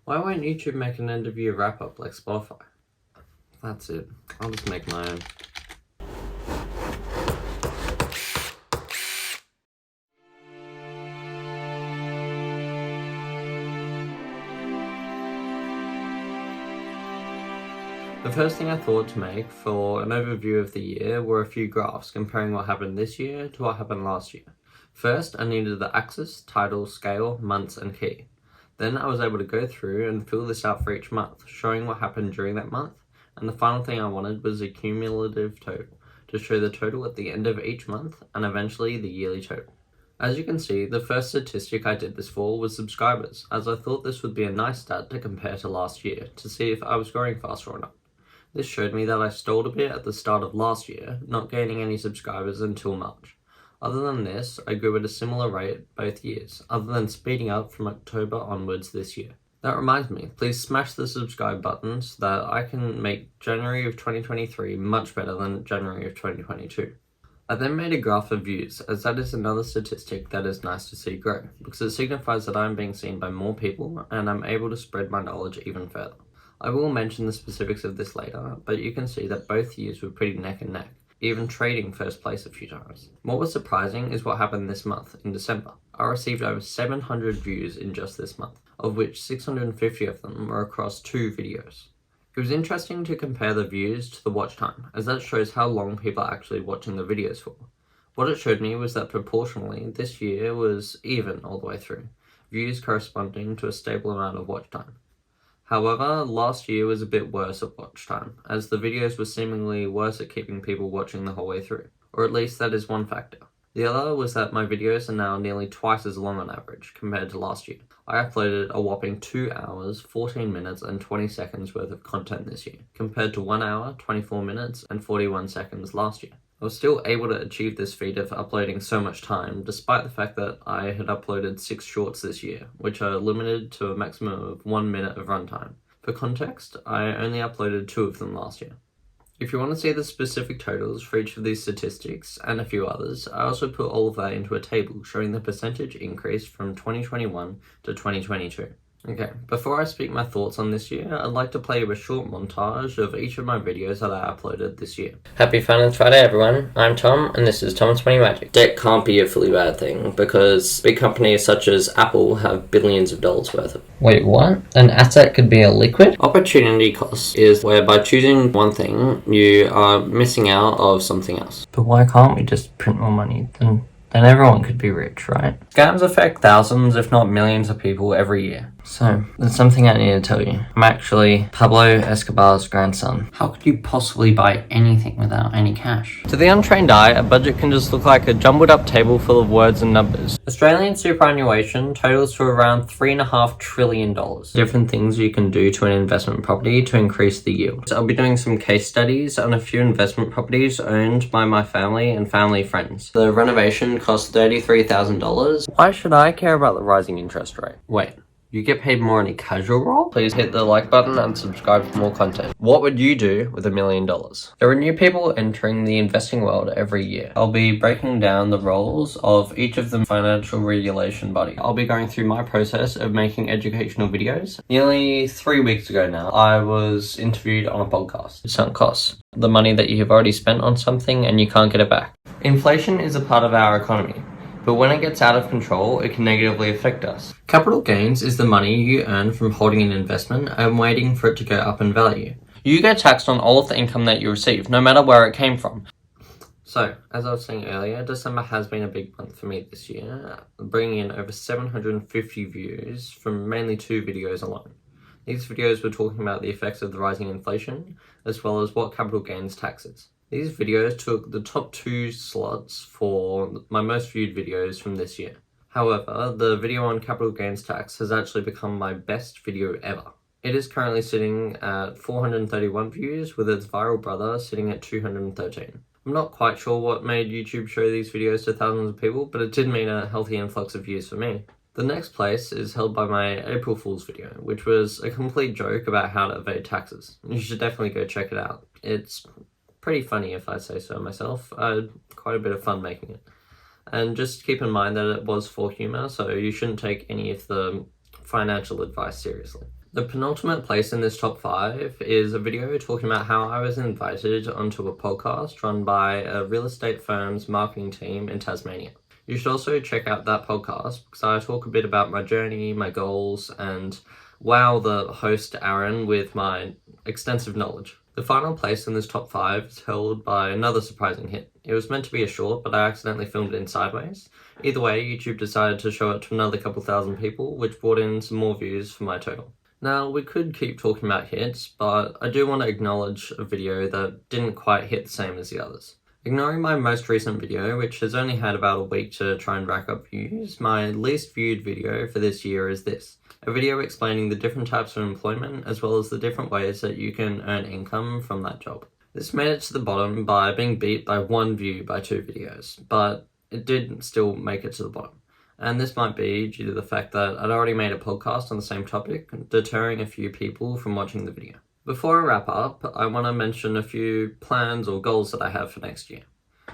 Why won't YouTube make an end of year wrap up like Spotify? That's it. I'll just make my own. The first thing I thought to make for an overview of the year were a few graphs comparing what happened this year to what happened last year. First, I needed the axis, title, scale, months, and key. Then I was able to go through and fill this out for each month, showing what happened during that month, and the final thing I wanted was a cumulative total, to show the total at the end of each month, and eventually the yearly total. As you can see, the first statistic I did this for was subscribers, as I thought this would be a nice stat to compare to last year, to see if I was growing faster or not. This showed me that I stalled a bit at the start of last year, not gaining any subscribers until March. Other than this, I grew at a similar rate both years, other than speeding up from October onwards this year. That reminds me, please smash the subscribe button so that I can make January of 2023 much better than January of 2022. I then made a graph of views, as that is another statistic that is nice to see grow, because it signifies that I am being seen by more people and I'm able to spread my knowledge even further. I will mention the specifics of this later, but you can see that both years were pretty neck and neck, even trading first place a few times. What was surprising is what happened this month, in December. I received over 700 views in just this month, of which 650 of them were across 2 videos. It was interesting to compare the views to the watch time, as that shows how long people are actually watching the videos for. What it showed me was that proportionally, this year was even all the way through, views corresponding to a stable amount of watch time. However, last year was a bit worse at watch time, as the videos were seemingly worse at keeping people watching the whole way through, or at least that is one factor. The other was that my videos are now nearly twice as long on average compared to last year. I uploaded a whopping 2 hours, 14 minutes and 20 seconds worth of content this year, compared to 1 hour, 24 minutes and 41 seconds last year. I was still able to achieve this feat of uploading so much time, despite the fact that I had uploaded 6 shorts this year, which are limited to a maximum of 1 minute of runtime. For context, I only uploaded 2 of them last year. If you want to see the specific totals for each of these statistics, and a few others, I also put all of that into a table showing the percentage increase from 2021 to 2022. Okay, before I speak my thoughts on this year, I'd like to play you a short montage of each of my videos that I uploaded this year. Happy Finance Friday, everyone. I'm Tom, and this is Tom's Money Magic. Debt can't be a fully bad thing, because big companies such as Apple have billions of dollars worth of it. Wait, what? An asset could be a liquid? Opportunity cost is where by choosing one thing, you are missing out of something else. But why can't we just print more money? Then everyone could be rich, right? Scams affect thousands, if not millions of people every year. So, there's something I need to tell you. I'm actually Pablo Escobar's grandson. How could you possibly buy anything without any cash? To the untrained eye, a budget can just look like a jumbled up table full of words and numbers. Australian superannuation totals to around $3.5 trillion. Different things you can do to an investment property to increase the yield. So I'll be doing some case studies on a few investment properties owned by my family and family friends. The renovation cost $33,000. Why should I care about the rising interest rate? Wait. You get paid more on a casual role? Please hit the like button and subscribe for more content. What would you do with $1 million? There are new people entering the investing world every year. I'll be breaking down the roles of each of the financial regulation body. I'll be going through my process of making educational videos. Nearly 3 weeks ago now, I was interviewed on a podcast. Sunk costs. The money that you have already spent on something and you can't get it back. Inflation is a part of our economy. But when it gets out of control, it can negatively affect us. Capital gains is the money you earn from holding an investment and waiting for it to go up in value. You get taxed on all of the income that you receive, no matter where it came from. So, as I was saying earlier, December has been a big month for me this year, bringing in over 750 views from mainly 2 videos alone. These videos were talking about the effects of the rising inflation, as well as what capital gains tax is. These videos took the top 2 slots for my most viewed videos from this year. However, the video on capital gains tax has actually become my best video ever. It is currently sitting at 431 views, with its viral brother sitting at 213. I'm not quite sure what made YouTube show these videos to thousands of people, but it did mean a healthy influx of views for me. The next place is held by my April Fool's video, which was a complete joke about how to evade taxes. You should definitely go check it out. It's pretty funny if I say so myself. I had quite a bit of fun making it. And just keep in mind that it was for humor, so you shouldn't take any of the financial advice seriously. The penultimate place in this top 5 is a video talking about how I was invited onto a podcast run by a real estate firm's marketing team in Tasmania. You should also check out that podcast because I talk a bit about my journey, my goals, and wow the host Aaron with my extensive knowledge. The final place in this top 5 is held by another surprising hit. It was meant to be a short, but I accidentally filmed it in sideways. Either way, YouTube decided to show it to another couple thousand people, which brought in some more views for my total. Now, we could keep talking about hits, but I do want to acknowledge a video that didn't quite hit the same as the others. Ignoring my most recent video, which has only had about a week to try and rack up views, my least viewed video for this year is this. A video explaining the different types of employment as well as the different ways that you can earn income from that job. This made it to the bottom by being beat by 1 view by 2 videos, but it did still make it to the bottom. And this might be due to the fact that I'd already made a podcast on the same topic, deterring a few people from watching the video. Before I wrap up, I want to mention a few plans or goals that I have for next year.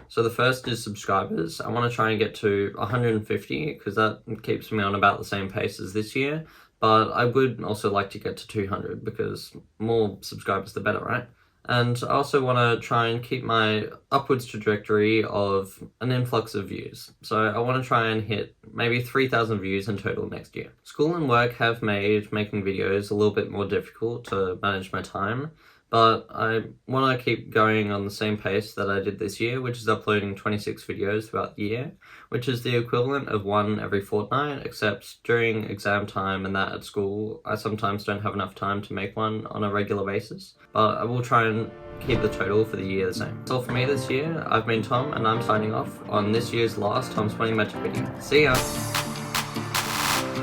So the first is subscribers. I want to try and get to 150 because that keeps me on about the same pace as this year, but I would also like to get to 200 because more subscribers the better, right? And I also want to try and keep my upwards trajectory of an influx of views. So I want to try and hit maybe 3,000 views in total next year. School and work have made making videos a little bit more difficult to manage my time, but I want to keep going on the same pace that I did this year, which is uploading 26 videos throughout the year, which is the equivalent of 1 every fortnight, except during exam time and that at school, I sometimes don't have enough time to make one on a regular basis, but I will try and keep the total for the year the same. That's all for me this year. I've been Tom, and I'm signing off on this year's last Tom's Funny Magic video. See ya!